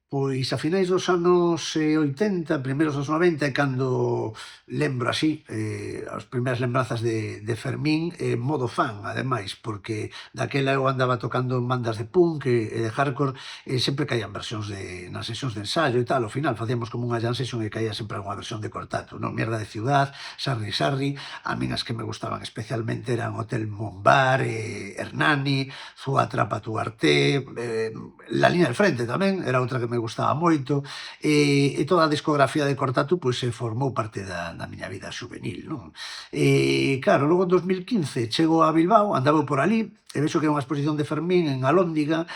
Pois a finais dos anos 80, primeiros dos 90 é cando lembro así, as primeiras lembranzas de Fermín en modo fan, ademais, porque daquela eu andaba tocando en bandas de punk e de hardcore e sempre caían versións nas sesións de ensaio e tal, ao final facíamos como unha jam session e caía sempre unha versión de Cortato, non? Mierda de ciudad, Sarri Sarri, a min as que me gustaban especialmente eran Hotel Mombar, Hernani, Zúa Trapa tu Arte, La Línea del Frente tamén, era outra que me gustaba moito, e toda a discografía de Cortatu pois se formou parte da miña vida xuvenil, non? E claro, logo en 2015 chego a Bilbao, andaba por ali, e vexo que é unha exposición de Fermín en Alhóndiga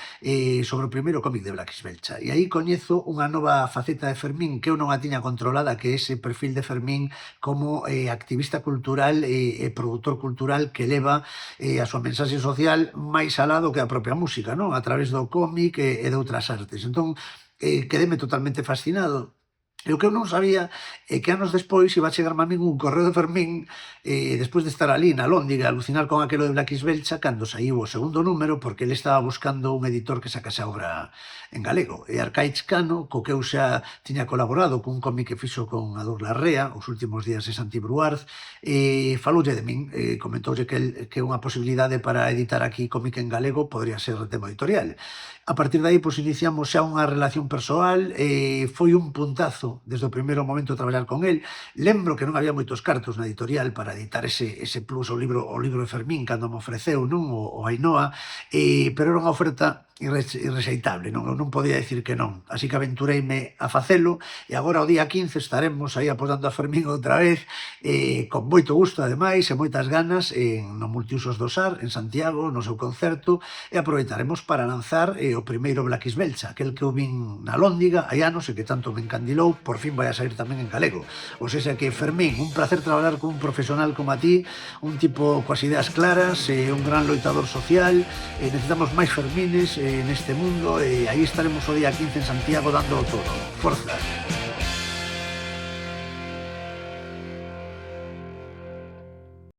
sobre o primeiro cómic de Blaquis Belcha. E aí coñezo unha nova faceta de Fermín que eu non a tiña controlada, que é ese perfil de Fermín como activista cultural e produtor cultural que leva a súa mensaxe social máis alá do que a propia música, non? A través do cómic e de outras artes. Entón, quedeme totalmente fascinado. E o que eu non sabía é que anos despois iba a chegarme a min un correo de Fermín despois de estar ali na Lóndiga, alucinar con aquelo de Blaquis Belcha, cando saiu o segundo número, porque ele estaba buscando un editor que sacase a obra en galego. E Arcaiz Cano, co que eu xa tiña colaborado cun cómic que fixo con Ador Larrea, Os últimos días de Santi Bruarz, faloulle de min, comentoulle que unha posibilidade para editar aquí cómic en galego podría ser Temo Editorial. A partir de aí, pois, iniciamos xa unha relación persoal e foi un puntazo desde o primeiro momento traballar con el. Lembro que non había moitos cartos na editorial para editar ese plus ao libro de Fermín cando me ofreceu, non, o Ainhoa, pero era unha oferta irrexeitable, non? Eu non podía dicir que non. Así que aventureime a facelo e agora o día 15 estaremos aí aposando a Fermín outra vez, con moito gusto ademais e moitas ganas no Multiusos do Sar, en Santiago, no seu concerto, e aproveitaremos para lanzar o primeiro Blaquis Belcha, aquel que eu vin na Lóndiga hai anos e que tanto me encandilou, por fin vai a sair tamén en galego. O sea que, Fermín, un placer traballar con un profesional como a ti, un tipo coas ideas claras, un gran loitador social, necesitamos máis Fermines neste mundo e aí estaremos o día 15 en Santiago dando todo. Forza!